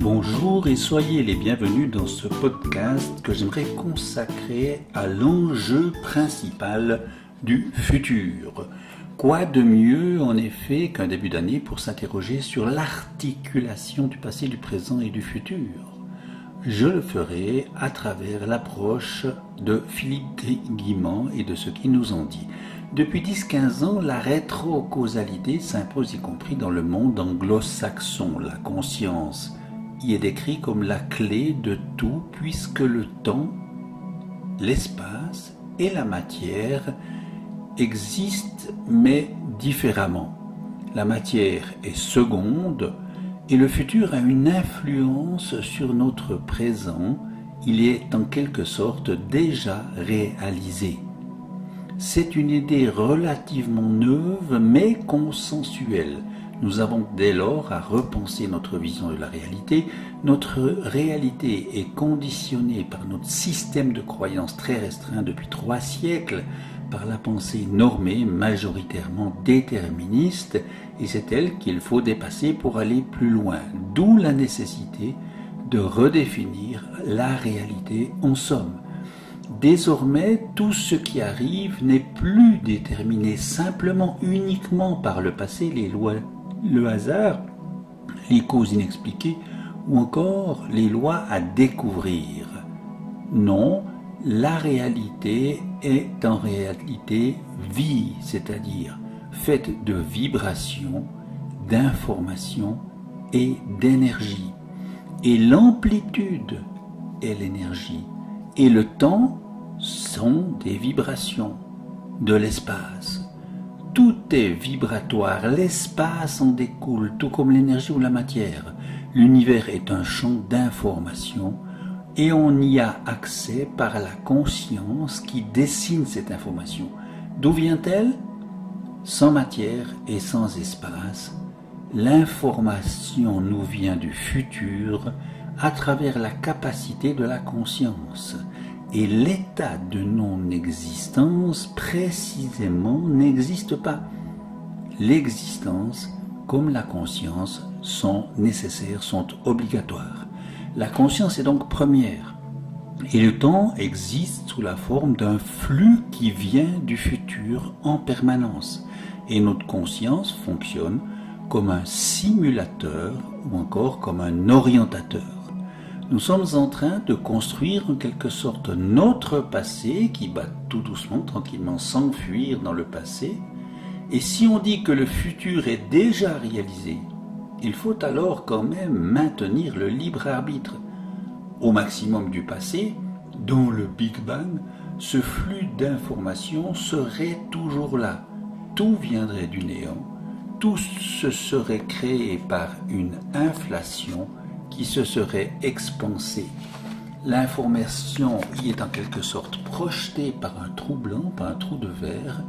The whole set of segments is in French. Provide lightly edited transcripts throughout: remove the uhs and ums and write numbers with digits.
Bonjour et soyez les bienvenus dans ce podcast que j'aimerais consacrer à l'enjeu principal du futur. Quoi de mieux en effet qu'un début d'année pour s'interroger sur l'articulation du passé, du présent et du futur? Je le ferai à travers l'approche de Philippe Guimand et de ce qu'il nous en dit. Depuis 10-15 ans, la rétrocausalité s'impose y compris dans le monde anglo-saxon. La conscience y est décrit comme la clé de tout puisque le temps, l'espace et la matière existent mais différemment. La matière est seconde et le futur a une influence sur notre présent. Il est en quelque sorte déjà réalisé. C'est une idée relativement neuve mais consensuelle. Nous avons dès lors à repenser notre vision de la réalité. Notre réalité est conditionnée par notre système de croyances très restreint depuis 3 siècles, par la pensée normée, majoritairement déterministe, et c'est elle qu'il faut dépasser pour aller plus loin. D'où la nécessité de redéfinir la réalité en somme. Désormais, tout ce qui arrive n'est plus déterminé simplement uniquement par le passé, les lois, le hasard, les causes inexpliquées ou encore les lois à découvrir. Non, la réalité est en réalité vie, c'est-à-dire faite de vibrations, d'informations et d'énergie. Et l'amplitude est l'énergie. Et le temps sont des vibrations de l'espace. Tout est vibratoire, l'espace en découle, tout comme l'énergie ou la matière. L'univers est un champ d'information et on y a accès par la conscience qui dessine cette information. D'où vient-elle? Sans matière et sans espace, l'information nous vient du futur à travers la capacité de la conscience. Et l'état de non-existence, précisément, n'existe pas. L'existence, comme la conscience, sont nécessaires, sont obligatoires. La conscience est donc première. Et le temps existe sous la forme d'un flux qui vient du futur en permanence. Et notre conscience fonctionne comme un simulateur ou encore comme un orientateur. Nous sommes en train de construire en quelque sorte notre passé qui va tout doucement, tranquillement s'enfuir dans le passé. Et si on dit que le futur est déjà réalisé, il faut alors quand même maintenir le libre arbitre. Au maximum du passé, dans le Big Bang, ce flux d'informations serait toujours là. Tout viendrait du néant, tout se serait créé par une inflation qui se serait expansée. L'information y est en quelque sorte projetée par un trou blanc, par un trou de verre,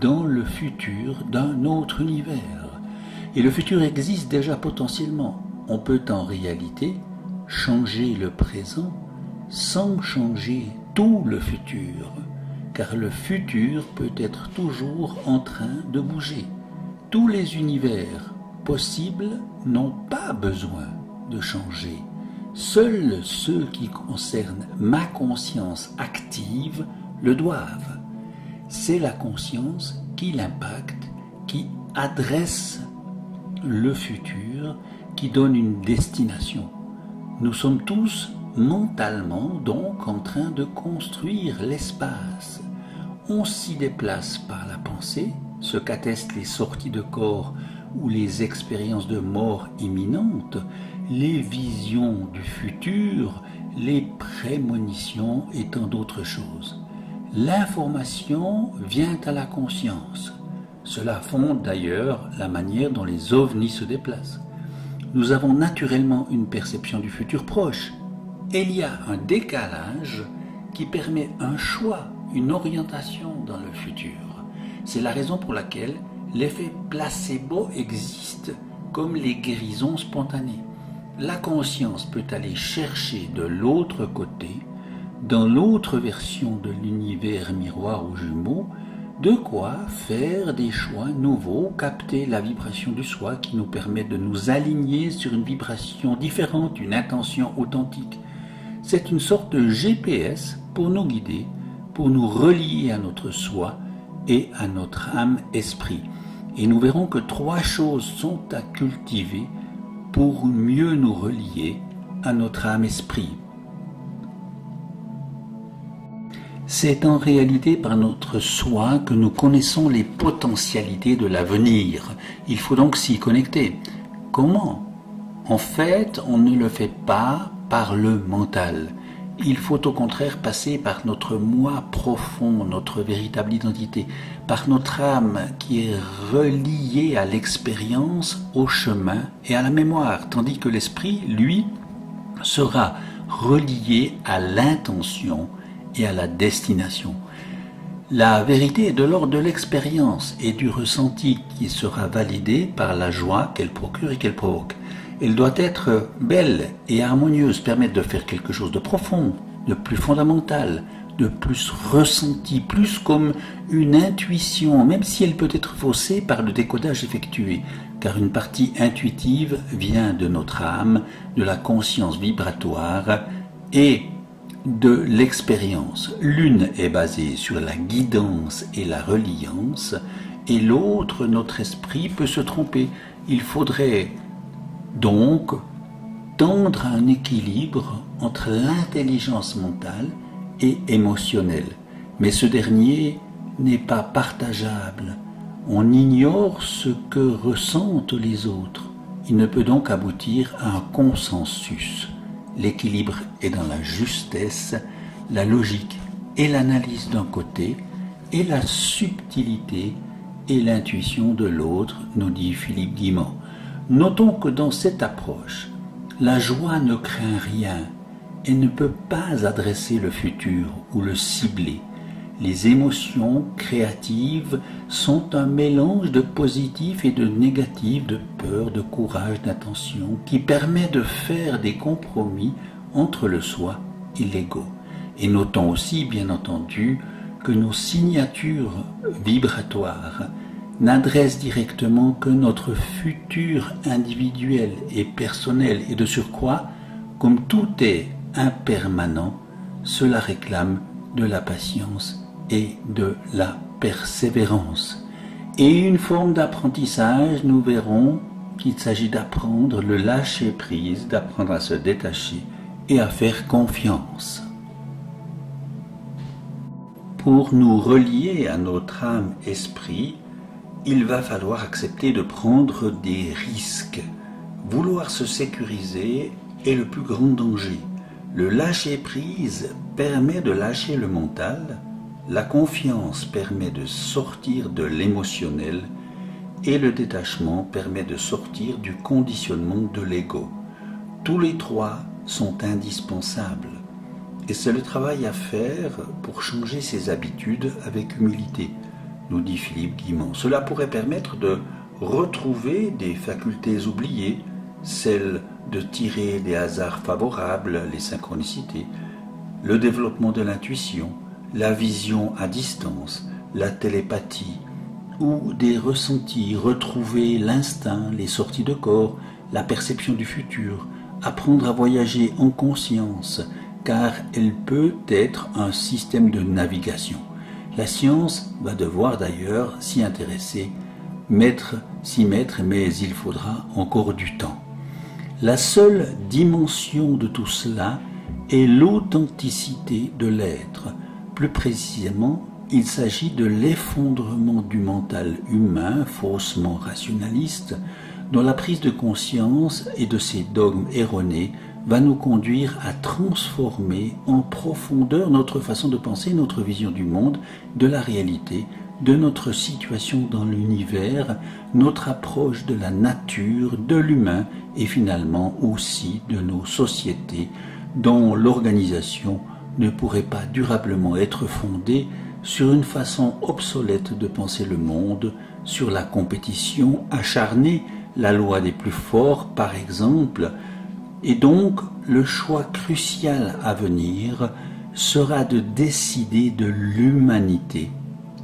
dans le futur d'un autre univers. Et le futur existe déjà potentiellement. On peut en réalité changer le présent sans changer tout le futur, car le futur peut être toujours en train de bouger. Tous les univers possibles n'ont pas besoin de changer. Seuls ceux qui concernent ma conscience active le doivent. C'est la conscience qui l'impacte, qui adresse le futur, qui donne une destination. Nous sommes tous mentalement donc en train de construire l'espace. On s'y déplace par la pensée, ce qu'attestent les sorties de corps ou les expériences de mort imminente, les visions du futur, les prémonitions et tant d'autres choses. L'information vient à la conscience. Cela fonde d'ailleurs la manière dont les ovnis se déplacent. Nous avons naturellement une perception du futur proche. Et il y a un décalage qui permet un choix, une orientation dans le futur. C'est la raison pour laquelle l'effet placebo existe comme les guérisons spontanées. La conscience peut aller chercher de l'autre côté, dans l'autre version de l'univers miroir ou jumeau, de quoi faire des choix nouveaux, capter la vibration du soi qui nous permet de nous aligner sur une vibration différente, une intention authentique. C'est une sorte de GPS pour nous guider, pour nous relier à notre soi et à notre âme-esprit. Et nous verrons que 3 choses sont à cultiver pour mieux nous relier à notre âme-esprit. C'est en réalité par notre soi que nous connaissons les potentialités de l'avenir. Il faut donc s'y connecter. Comment? En fait, on ne le fait pas par le mental. Il faut au contraire passer par notre moi profond, notre véritable identité, par notre âme qui est reliée à l'expérience, au chemin et à la mémoire, tandis que l'esprit, lui, sera relié à l'intention et à la destination. La vérité est de l'ordre de l'expérience et du ressenti qui sera validé par la joie qu'elle procure et qu'elle provoque. Elle doit être belle et harmonieuse, permettre de faire quelque chose de profond, de plus fondamental, de plus ressenti, plus comme une intuition, même si elle peut être faussée par le décodage effectué, car une partie intuitive vient de notre âme, de la conscience vibratoire et de l'expérience. L'une est basée sur la guidance et la reliance, et l'autre, notre esprit, peut se tromper. Il faudrait donc tendre à un équilibre entre l'intelligence mentale et émotionnelle. Mais ce dernier n'est pas partageable. On ignore ce que ressentent les autres. Il ne peut donc aboutir à un consensus. L'équilibre est dans la justesse, la logique et l'analyse d'un côté, et la subtilité et l'intuition de l'autre, nous dit Philippe Guimont. Notons que dans cette approche, la joie ne craint rien et ne peut pas adresser le futur ou le cibler. Les émotions créatives sont un mélange de positif et de négatif, de peur, de courage, d'attention, qui permet de faire des compromis entre le soi et l'ego. Et notons aussi, bien entendu, que nos signatures vibratoires n'adressent directement que notre futur individuel et personnel, et de surcroît, comme tout est impermanent, cela réclame de la patience et de la persévérance. Et une forme d'apprentissage, nous verrons qu'il s'agit d'apprendre le lâcher-prise, d'apprendre à se détacher et à faire confiance. Pour nous relier à notre âme-esprit, il va falloir accepter de prendre des risques. Vouloir se sécuriser est le plus grand danger. Le lâcher-prise permet de lâcher le mental, la confiance permet de sortir de l'émotionnel et le détachement permet de sortir du conditionnement de l'ego. Tous les 3 sont indispensables et c'est le travail à faire pour changer ses habitudes avec humilité, nous dit Philippe Guimont. Cela pourrait permettre de retrouver des facultés oubliées, celles de tirer des hasards favorables, les synchronicités, le développement de l'intuition, la vision à distance, la télépathie, ou des ressentis, retrouver l'instinct, les sorties de corps, la perception du futur, apprendre à voyager en conscience, car elle peut être un système de navigation. La science va devoir d'ailleurs s'y intéresser, s'y mettre, mais il faudra encore du temps. La seule dimension de tout cela est l'authenticité de l'être. Plus précisément, il s'agit de l'effondrement du mental humain, faussement rationaliste, dont la prise de conscience et de ses dogmes erronés va nous conduire à transformer en profondeur notre façon de penser, notre vision du monde, de la réalité, de notre situation dans l'univers, notre approche de la nature, de l'humain et finalement aussi de nos sociétés dont l'organisation ne pourrait pas durablement être fondée sur une façon obsolète de penser le monde, sur la compétition acharnée, la loi des plus forts par exemple. Et donc le choix crucial à venir sera de décider de l'humanité,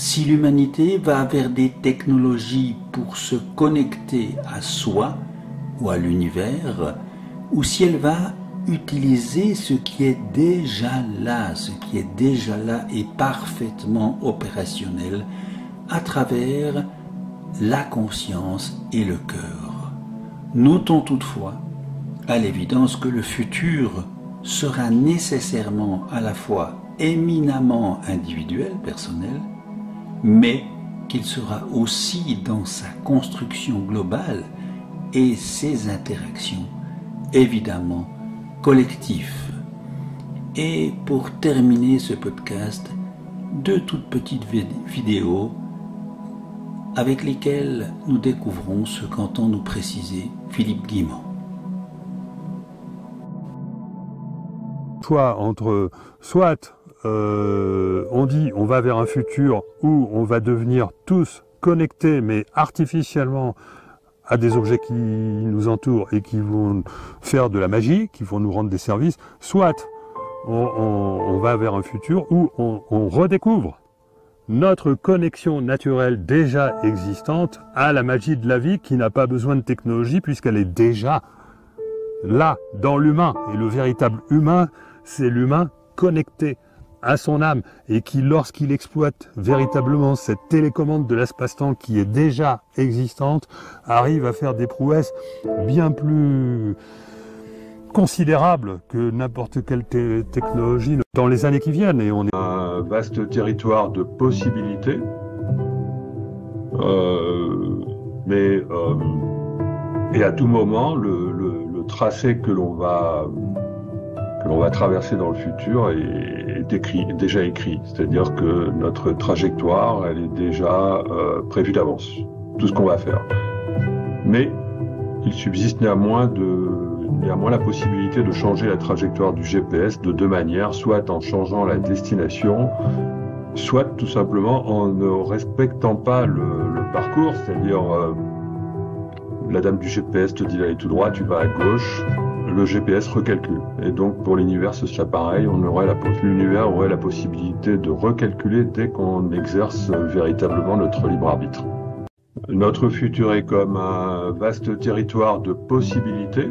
si l'humanité va vers des technologies pour se connecter à soi ou à l'univers, ou si elle va utiliser ce qui est déjà là, et parfaitement opérationnel à travers la conscience et le cœur. Notons toutefois, à l'évidence, que le futur sera nécessairement à la fois éminemment individuel, personnel, mais qu'il sera aussi dans sa construction globale et ses interactions, évidemment, collectif. Et pour terminer ce podcast, deux toutes petites vidéos avec lesquelles nous découvrons ce qu'entend nous préciser Philippe Guimond. Choix entre soit on dit on va vers un futur où on va devenir tous connectés mais artificiellement à des objets qui nous entourent et qui vont faire de la magie, qui vont nous rendre des services, soit on va vers un futur où on redécouvre notre connexion naturelle déjà existante à la magie de la vie qui n'a pas besoin de technologie puisqu'elle est déjà là, dans l'humain. Et le véritable humain, c'est l'humain connecté à son âme et qui, lorsqu'il exploite véritablement cette télécommande de l'espace-temps qui est déjà existante, arrive à faire des prouesses bien plus considérables que n'importe quelle technologie dans les années qui viennent. Et on est un vaste territoire de possibilités, et à tout moment, le tracé que l'on va traverser dans le futur est déjà écrit. C'est-à-dire que notre trajectoire, elle est déjà prévue d'avance, tout ce qu'on va faire. Mais il subsiste néanmoins la possibilité de changer la trajectoire du GPS de deux manières, soit en changeant la destination, soit tout simplement en ne respectant pas le parcours, c'est-à-dire la dame du GPS te dit d'aller tout droit, tu vas à gauche, le GPS recalcule. Et donc pour l'univers ce serait pareil, l'univers aurait la possibilité de recalculer dès qu'on exerce véritablement notre libre arbitre. Notre futur est comme un vaste territoire de possibilités,